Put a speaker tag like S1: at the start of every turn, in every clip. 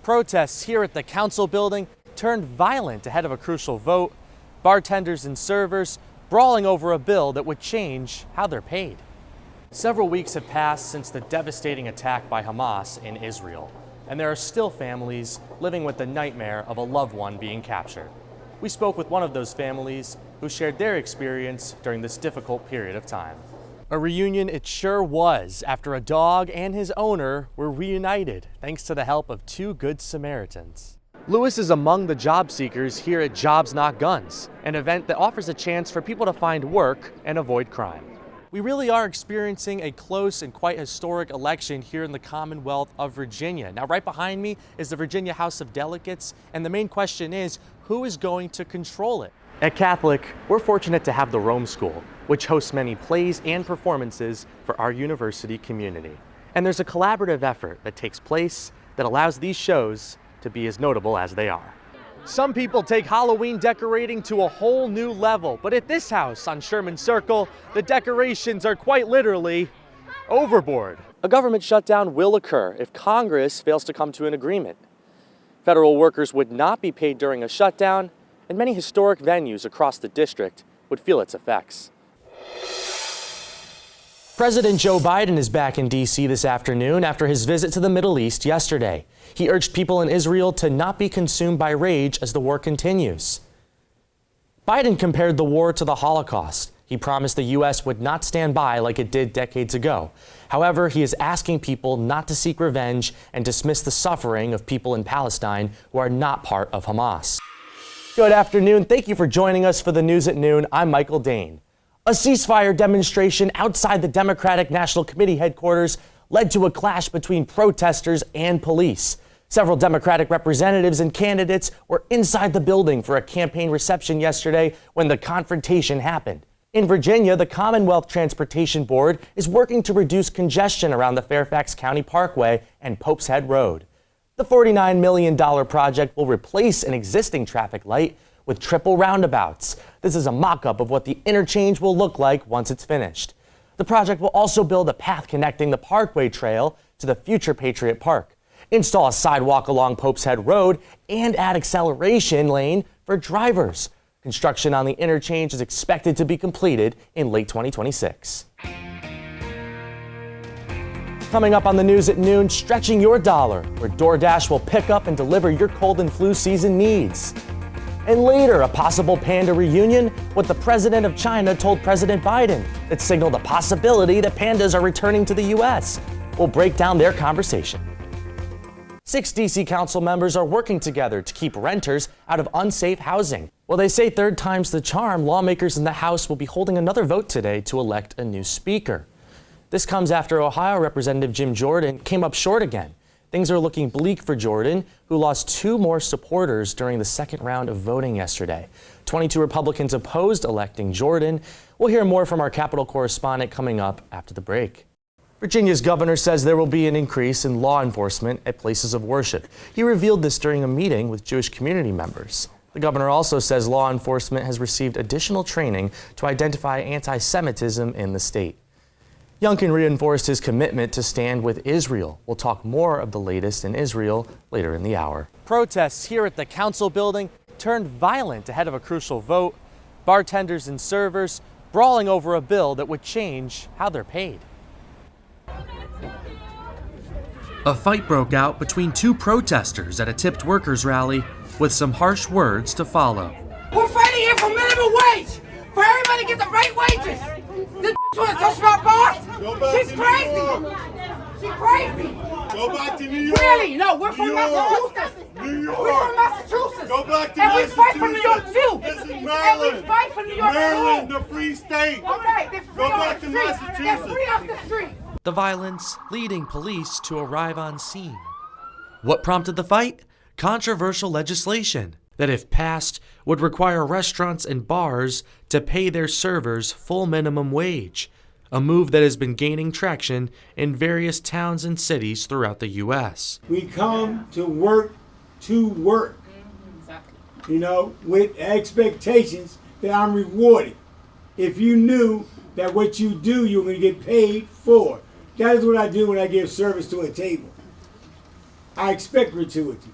S1: Protests here at the council building turned violent ahead of a crucial vote, bartenders and servers brawling over a bill that would change how they're paid. Several weeks have passed since the devastating attack by Hamas in Israel, and there are still families living with the nightmare of a loved one being captured. We spoke with one of those families who shared their experience during this difficult period of time. A reunion it sure was, after a dog and his owner were reunited thanks to the help of two good Samaritans. Lewis is among the job seekers here at Jobs Not Guns, an event that offers a chance for people to find work and avoid crime. We really are experiencing a close and quite historic election here in the Commonwealth of Virginia. Now, right behind me is the Virginia House of Delegates, and the main question is, who is going to control it? At Catholic, we're fortunate to have the Rome School, which hosts many plays and performances for our university community. And there's a collaborative effort that takes place that allows these shows to be as notable as they are. Some people take Halloween decorating to a whole new level, but at this house on Sherman Circle, the decorations are quite literally overboard. A government shutdown will occur if Congress fails to come to an agreement. Federal workers would not be paid during a shutdown, and many historic venues across the district would feel its effects. President Joe Biden is back in D.C. this afternoon after his visit to the Middle East yesterday. He urged people in Israel to not be consumed by rage as the war continues. Biden compared the war to the Holocaust. He promised the U.S. would not stand by like it did decades ago. However, he is asking people not to seek revenge and dismiss the suffering of people in Palestine who are not part of Hamas. Good afternoon. Thank you for joining us for the news at noon. I'm Michael Dane. A ceasefire demonstration outside the Democratic National Committee headquarters led to a clash between protesters and police. Several Democratic representatives and candidates were inside the building for a campaign reception yesterday when the confrontation happened. In Virginia, the Commonwealth Transportation Board is working to reduce congestion around the Fairfax County Parkway and Pope's Head Road. The $49 million project will replace an existing traffic light with triple roundabouts. This is a mock-up of what the interchange will look like once it's finished. The project will also build a path connecting the Parkway Trail to the future Patriot Park, install a sidewalk along Pope's Head Road, and add acceleration lane for drivers. Construction on the interchange is expected to be completed in late 2026. Coming up on the news at noon, stretching your dollar, where DoorDash will pick up and deliver your cold and flu season needs. And later, a possible panda reunion, what the president of China told President Biden that signaled a possibility that pandas are returning to the U.S. We'll break down their conversation. 6 D.C. council members are working together to keep renters out of unsafe housing. Well, they say third time's the charm. Lawmakers in the House will be holding another vote today to elect a new speaker. This comes after Ohio Representative Jim Jordan came up short again. Things are looking bleak for Jordan, who lost 2 more supporters during the second round of voting yesterday. 22 Republicans opposed electing Jordan. We'll hear more from our Capitol correspondent coming up after the break. Virginia's governor says there will be an increase in law enforcement at places of worship. He revealed this during a meeting with Jewish community members. The governor also says law enforcement has received additional training to identify anti-Semitism in the state. Youngkin reinforced his commitment to stand with Israel. We'll talk more of the latest in Israel later in the hour. Protests here at the council building turned violent ahead of a crucial vote, bartenders and servers brawling over a bill that would change how they're paid. A fight broke out between 2 protesters at a tipped workers rally with some harsh words to follow.
S2: We're fighting here for minimum wage, for everybody to get the right wages. This want to touch my boss? She's crazy. She's crazy.
S3: Go back to New York.
S2: Really? No, we're from Massachusetts.
S3: New York.
S2: We're from Massachusetts.
S3: Go back to
S2: and
S3: Massachusetts.
S2: We fight for New York too.
S3: This is Maryland.
S2: And we fight for New York
S3: Maryland,
S2: too.
S3: the free state.
S2: All right, they're free
S3: Go
S2: on
S3: back
S2: the
S3: to
S2: street.
S3: Massachusetts.
S2: They're free off the street.
S1: The violence leading police to arrive on scene. What prompted the fight? Controversial legislation that, if passed, would require restaurants and bars to pay their servers full minimum wage, a move that has been gaining traction in various towns and cities throughout the U.S.
S4: We come to work,
S2: Exactly.
S4: With expectations that I'm rewarded. If you knew that what you do, you're going to get paid for. That is what I do when I give service to a table. I expect gratuity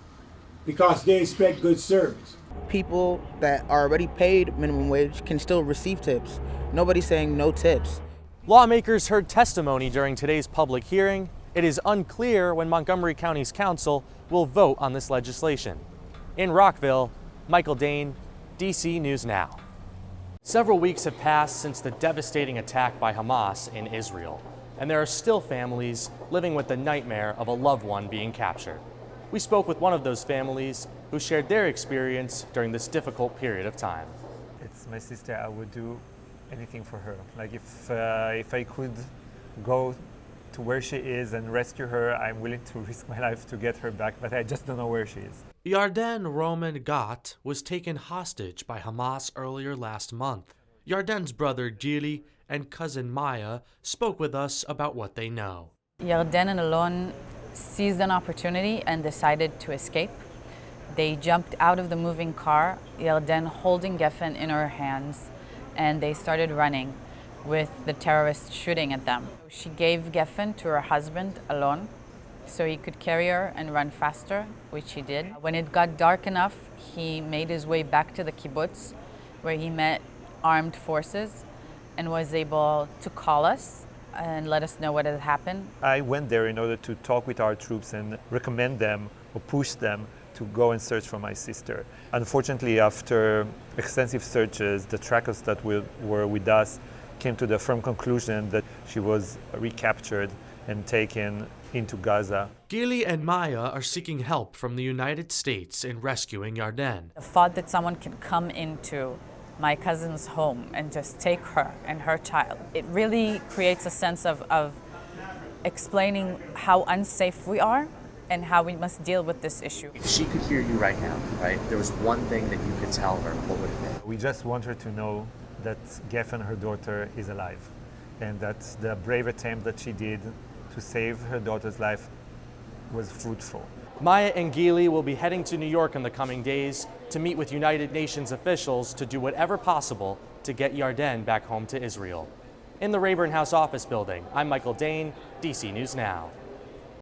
S4: because they expect good service.
S5: People that are already paid minimum wage can still receive tips. Nobody's saying no tips.
S1: Lawmakers heard testimony during today's public hearing. It is unclear when Montgomery County's council will vote on this legislation. In Rockville, Michael Dane, DC News Now. Several weeks have passed since the devastating attack by Hamas in Israel, and there are still families living with the nightmare of a loved one being captured. We spoke with one of those families who shared their experience during this difficult period of time.
S6: It's my sister. I would do anything for her. Like if I could go to where she is and rescue her, I'm willing to risk my life to get her back, but I just don't know where she is.
S1: Yarden Roman Gat was taken hostage by Hamas earlier last month. Yarden's brother Gili and cousin Maya spoke with us about what they know.
S7: Yarden and Alon seized an opportunity and decided to escape. They jumped out of the moving car, Yarden holding Geffen in her hands, and they started running with the terrorists shooting at them. She gave Geffen to her husband, Alon, so he could carry her and run faster, which he did. When it got dark enough, he made his way back to the kibbutz, where he met armed forces and was able to call us and let us know what had happened.
S6: I went there in order to talk with our troops and recommend them or push them to go and search for my sister. Unfortunately, after extensive searches, the trackers that were with us came to the firm conclusion that she was recaptured and taken into Gaza.
S1: Gili and Maya are seeking help from the United States in rescuing Yarden.
S7: The thought that someone can come into my cousin's home and just take her and her child, it really creates a sense of explaining how unsafe we are and how we must deal with this issue.
S1: If she could hear you right now, right, there was one thing that you could tell her, what would it be?
S6: We just want her to know that Geffen, her daughter, is alive, and that the brave attempt that she did to save her daughter's life was fruitful.
S1: Maya and Gili will be heading to New York in the coming days to meet with United Nations officials to do whatever possible to get Yarden back home to Israel. In the Rayburn House office building, I'm Michael Dane, DC News Now.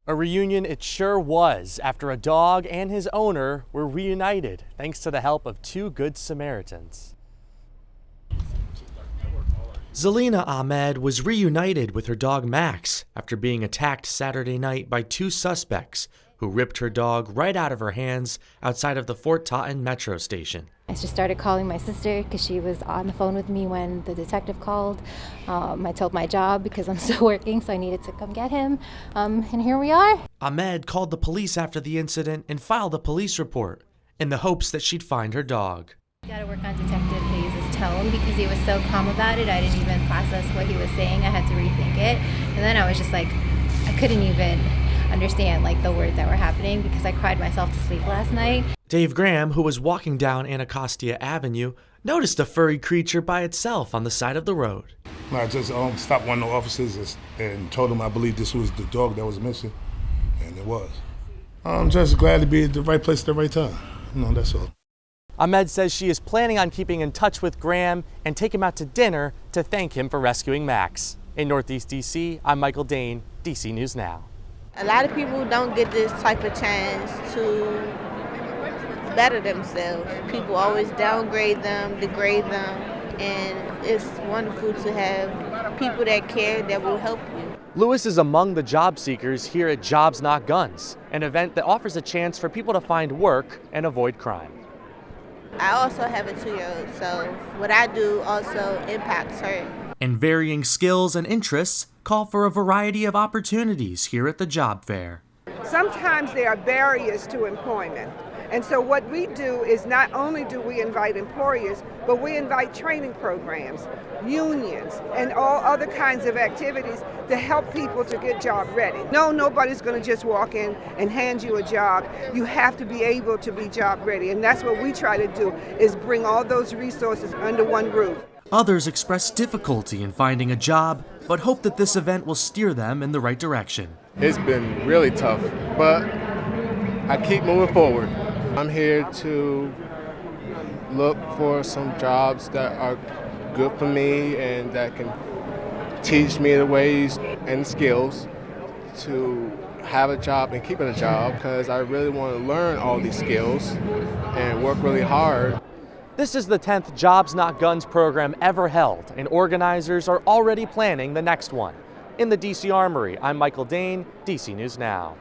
S1: A reunion it sure was after a dog and his owner were reunited thanks to the help of two good Samaritans. Zelina Ahmed was reunited with her dog Max after being attacked Saturday night by two suspects who ripped her dog right out of her hands outside of the Fort Totten metro station.
S8: I just started calling my sister because she was on the phone with me when the detective called. I told my job because I'm still working, so I needed to come get him. And here we are.
S1: Ahmed called the police after the incident and filed a police report in the hopes that she'd find her dog.
S8: I got to work on Detective Hayes' tone because he was so calm about it. I didn't even process what he was saying. I had to rethink it. And then I was just like, I couldn't even understand like the words that were happening because I cried myself to sleep last night.
S1: Dave Graham, who was walking down Anacostia Avenue, noticed a furry creature by itself on the side of the road.
S3: I just stopped one of the officers and told him I believe this was the dog that was missing, and it was. I'm just glad to be at the right place at the right time. That's all.
S1: Ahmed says she is planning on keeping in touch with Graham and take him out to dinner to thank him for rescuing Max. In Northeast DC, I'm Michael Dane, DC News Now.
S9: A lot of people don't get this type of chance to better themselves. People always downgrade them, degrade them, and it's wonderful to have people that care that will help you.
S1: Lewis is among the job seekers here at Jobs Not Guns, an event that offers a chance for people to find work and avoid crime.
S9: I also have a 2-year-old, so what I do also impacts her.
S1: And varying skills and interests call for a variety of opportunities here at the job fair.
S10: Sometimes there are barriers to employment. And so what we do is not only do we invite employers, but we invite training programs, unions, and all other kinds of activities to help people to get job ready. No, nobody's going to just walk in and hand you a job. You have to be able to be job ready. And that's what we try to do, is bring all those resources under one roof.
S1: Others express difficulty in finding a job, but hope that this event will steer them in the right direction.
S11: It's been really tough, but I keep moving forward. I'm here to look for some jobs that are good for me and that can teach me the ways and skills to have a job and keep it a job because I really want to learn all these skills and work really hard.
S1: This is the 10th Jobs Not Guns program ever held, and organizers are already planning the next one. In the DC Armory, I'm Michael Dane, DC News Now.